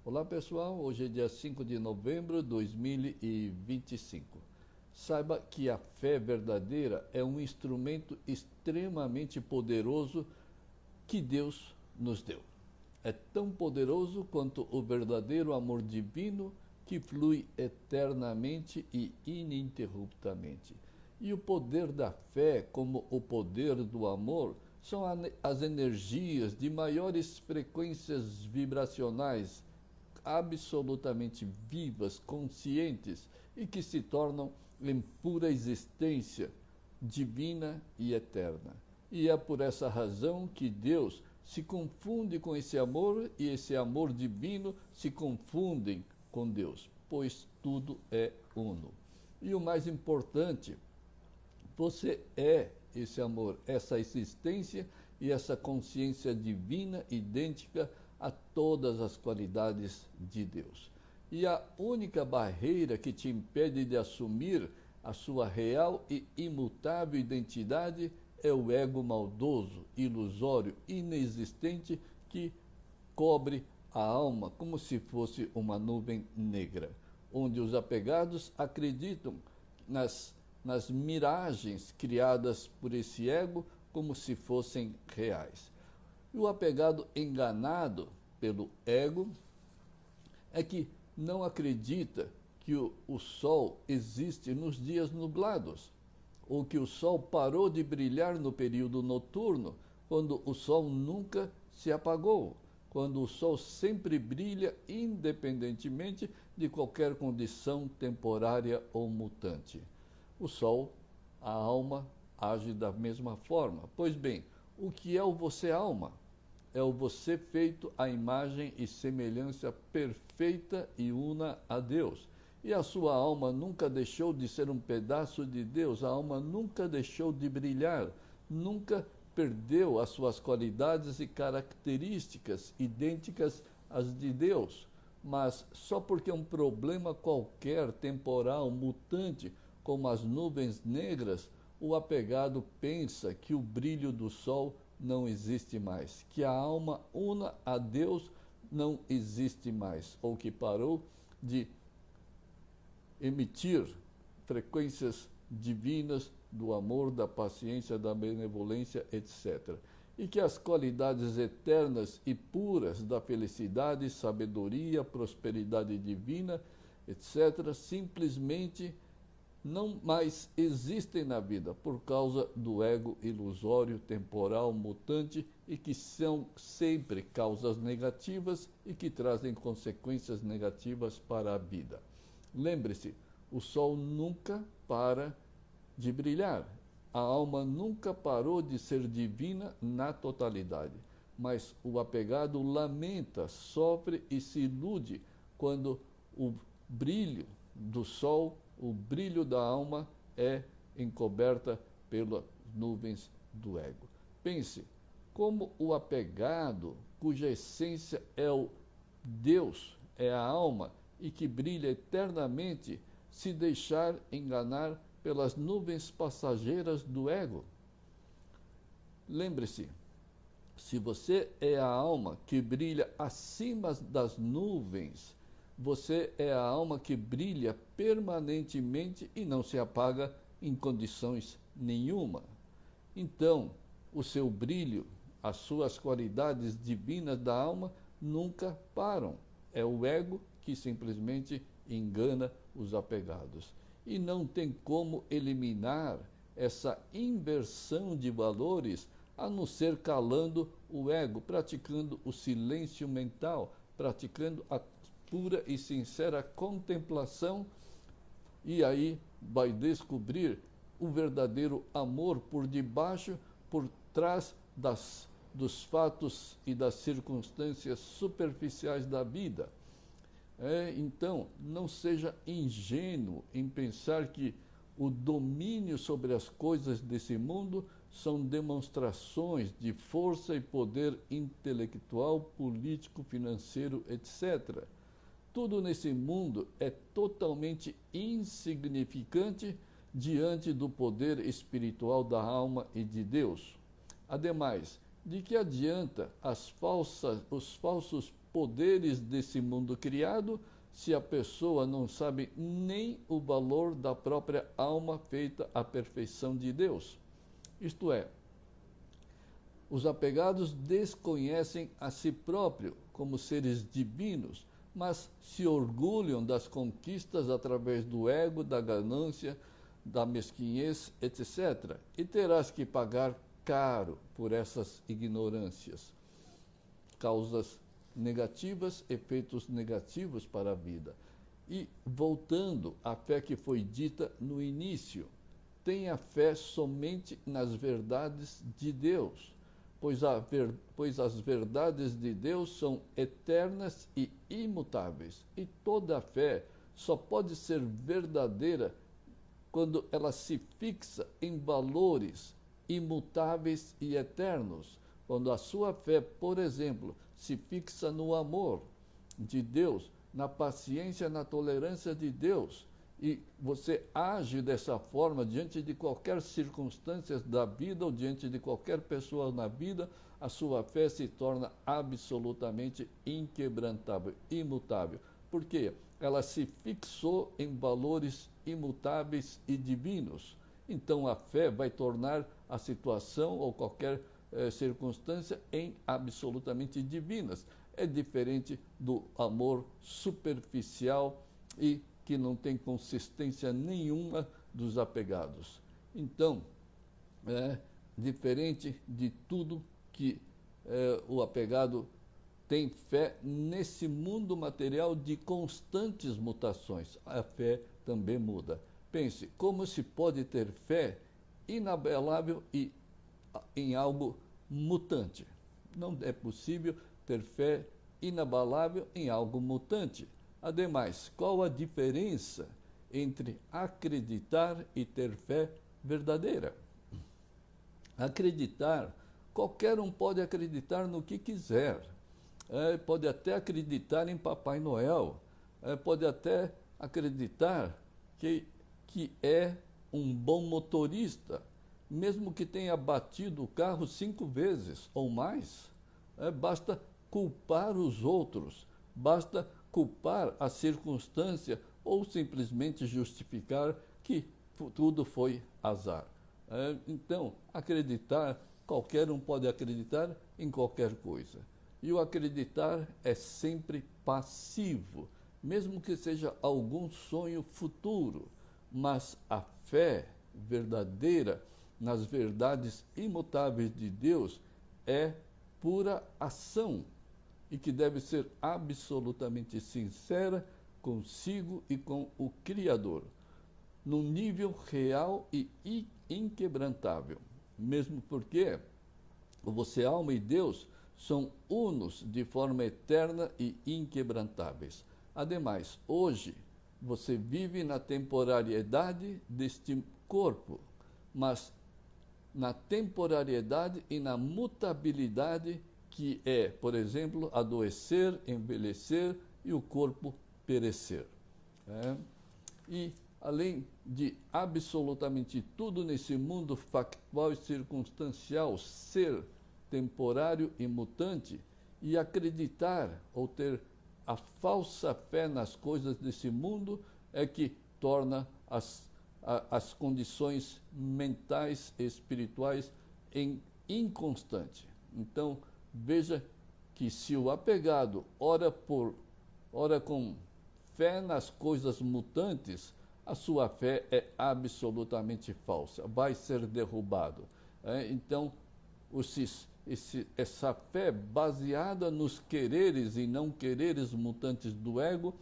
Olá pessoal, hoje é dia 5 de novembro de 2025. Saiba que a fé verdadeira é um instrumento extremamente poderoso que Deus nos deu. É tão poderoso quanto o verdadeiro amor divino que flui eternamente e ininterruptamente. E o poder da fé, como o poder do amor, são as energias de maiores frequências vibracionais, absolutamente vivas, conscientes e que se tornam em pura existência divina e eterna. E é por essa razão que Deus se confunde com esse amor e esse amor divino se confundem com Deus, pois tudo é uno. E o mais importante, você é esse amor, essa existência e essa consciência divina idêntica a todas as qualidades de Deus. E a única barreira que te impede de assumir a sua real e imutável identidade é o ego maldoso, ilusório, inexistente que cobre a alma como se fosse uma nuvem negra, onde os apegados acreditam nas miragens criadas por esse ego como se fossem reais. E o apegado enganado pelo ego é que não acredita que o sol existe nos dias nublados, ou que o sol parou de brilhar no período noturno, quando o sol nunca se apagou, quando o sol sempre brilha independentemente de qualquer condição temporária ou mutante. O sol, a alma, age da mesma forma. Pois bem, o que é o você alma? É o você feito à imagem e semelhança perfeita e una a Deus. E a sua alma nunca deixou de ser um pedaço de Deus, a alma nunca deixou de brilhar, nunca perdeu as suas qualidades e características idênticas às de Deus. Mas só porque um problema qualquer, temporal, mutante, como as nuvens negras, o apegado pensa que o brilho do sol não existe mais, que a alma una a Deus não existe mais, ou que parou de emitir frequências divinas do amor, da paciência, da benevolência, etc. E que as qualidades eternas e puras da felicidade, sabedoria, prosperidade divina, etc., simplesmente não mais existem na vida por causa do ego ilusório, temporal, mutante e que são sempre causas negativas e que trazem consequências negativas para a vida. Lembre-se, o sol nunca para de brilhar. A alma nunca parou de ser divina na totalidade, mas o apegado lamenta, sofre e se ilude quando o brilho do sol, o brilho da alma é encoberta pelas nuvens do ego. Pense, como o apegado, cuja essência é o Deus, é a alma, e que brilha eternamente, se deixar enganar pelas nuvens passageiras do ego. Lembre-se, se você é a alma que brilha acima das nuvens, você é a alma que brilha permanentemente e não se apaga em condições nenhuma. Então, o seu brilho, as suas qualidades divinas da alma nunca param. É o ego que simplesmente engana os apegados. E não tem como eliminar essa inversão de valores a não ser calando o ego, praticando o silêncio mental, praticando a pura e sincera contemplação, e aí vai descobrir o verdadeiro amor por debaixo, por trás dos fatos e das circunstâncias superficiais da vida. Então, não seja ingênuo em pensar que o domínio sobre as coisas desse mundo são demonstrações de força e poder intelectual, político, financeiro, etc. Tudo nesse mundo é totalmente insignificante diante do poder espiritual da alma e de Deus. Ademais, de que adianta os falsos poderes desse mundo criado, se a pessoa não sabe nem o valor da própria alma feita à perfeição de Deus? Isto é, os apegados desconhecem a si próprio como seres divinos, mas se orgulham das conquistas através do ego, da ganância, da mesquinhez, etc. E terás que pagar caro por essas ignorâncias, causas negativas, efeitos negativos para a vida. E voltando à fé que foi dita no início, tenha fé somente nas verdades de Deus, pois as verdades de Deus são eternas e imutáveis, e toda fé só pode ser verdadeira quando ela se fixa em valores imutáveis e eternos. Quando a sua fé, por exemplo, se fixa no amor de Deus, na paciência, na tolerância de Deus, e você age dessa forma diante de qualquer circunstância da vida ou diante de qualquer pessoa na vida, a sua fé se torna absolutamente inquebrantável, imutável. Por quê? Ela se fixou em valores imutáveis e divinos. Então a fé vai tornar a situação ou qualquer circunstância em absolutamente divinas. É diferente do amor superficial e que não tem consistência nenhuma dos apegados. Então, é diferente de tudo que o apegado tem fé nesse mundo material de constantes mutações. A fé também muda. Pense, como se pode ter fé inabalável e em algo mutante? Não é possível ter fé inabalável em algo mutante. Ademais, qual a diferença entre acreditar e ter fé verdadeira? Acreditar, qualquer um pode acreditar no que quiser. Pode até acreditar em Papai Noel, pode até acreditar que é um bom motorista, mesmo que tenha batido o carro 5 vezes ou mais. Basta culpar os outros, basta culpar a circunstância ou simplesmente justificar que tudo foi azar. Então, acreditar, qualquer um pode acreditar em qualquer coisa. E o acreditar é sempre passivo, mesmo que seja algum sonho futuro. Mas a fé verdadeira nas verdades imutáveis de Deus é pura ação e que deve ser absolutamente sincera consigo e com o Criador, num nível real e inquebrantável. Mesmo porque você, alma e Deus, são unos de forma eterna e inquebrantáveis. Ademais, hoje você vive na temporariedade deste corpo, mas na temporariedade e na mutabilidade que é, por exemplo, adoecer, envelhecer e o corpo perecer. E, além de absolutamente tudo nesse mundo factual e circunstancial ser temporário e mutante, e acreditar ou ter a falsa fé nas coisas desse mundo é que torna as condições mentais e espirituais em inconstante. Então, veja que se o apegado ora com fé nas coisas mutantes, a sua fé é absolutamente falsa, vai ser derrubado. Então, essa fé baseada nos quereres e não quereres mutantes do ego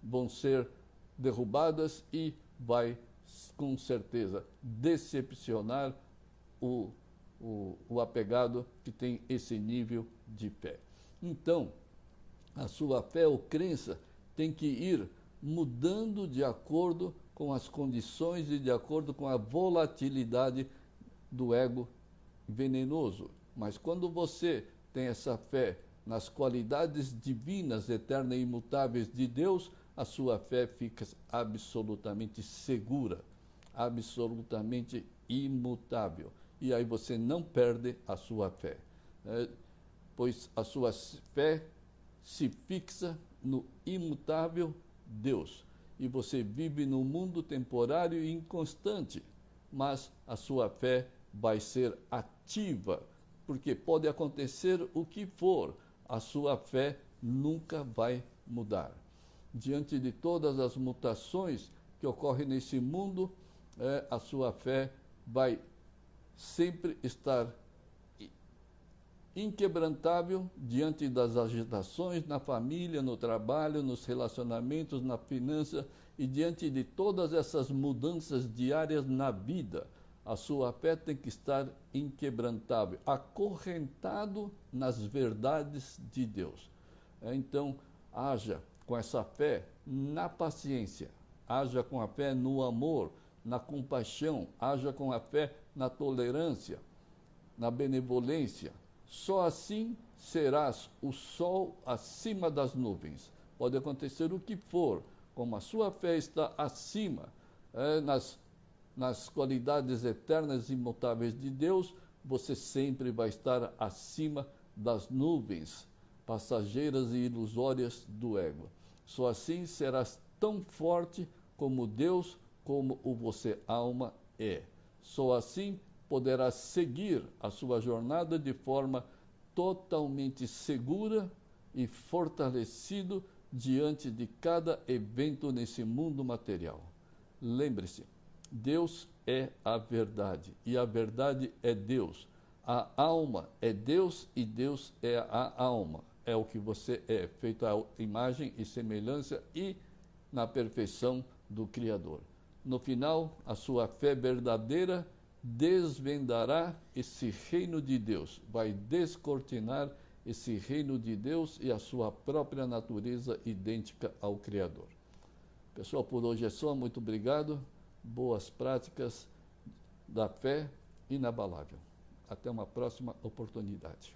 vão ser derrubadas e vai, com certeza, decepcionar o apegado que tem esse nível de fé. Então, a sua fé ou crença tem que ir mudando de acordo com as condições e de acordo com a volatilidade do ego venenoso. Mas quando você tem essa fé nas qualidades divinas, eternas e imutáveis de Deus, a sua fé fica absolutamente segura, absolutamente imutável. E aí você não perde a sua fé, pois a sua fé se fixa no imutável Deus. E você vive num mundo temporário e inconstante, mas a sua fé vai ser ativa, porque pode acontecer o que for, a sua fé nunca vai mudar. Diante de todas as mutações que ocorrem nesse mundo, a sua fé vai sempre estar inquebrantável diante das agitações na família, no trabalho, nos relacionamentos, na finança e diante de todas essas mudanças diárias na vida. A sua fé tem que estar inquebrantável, acorrentado nas verdades de Deus. Então, haja com essa fé na paciência, haja com a fé no amor, na compaixão, haja com a fé na tolerância, na benevolência. Só assim serás o sol acima das nuvens. Pode acontecer o que for, como a sua fé está acima, nas qualidades eternas e imutáveis de Deus, você sempre vai estar acima das nuvens passageiras e ilusórias do ego. Só assim serás tão forte como Deus, como o você alma é. Só assim poderá seguir a sua jornada de forma totalmente segura e fortalecido diante de cada evento nesse mundo material. Lembre-se, Deus é a verdade e a verdade é Deus. A alma é Deus e Deus é a alma. É o que você é, feito à imagem e semelhança e na perfeição do Criador. No final, a sua fé verdadeira desvendará esse reino de Deus, vai descortinar esse reino de Deus e a sua própria natureza idêntica ao Criador. Pessoal, por hoje é só. Muito obrigado. Boas práticas da fé inabalável. Até uma próxima oportunidade.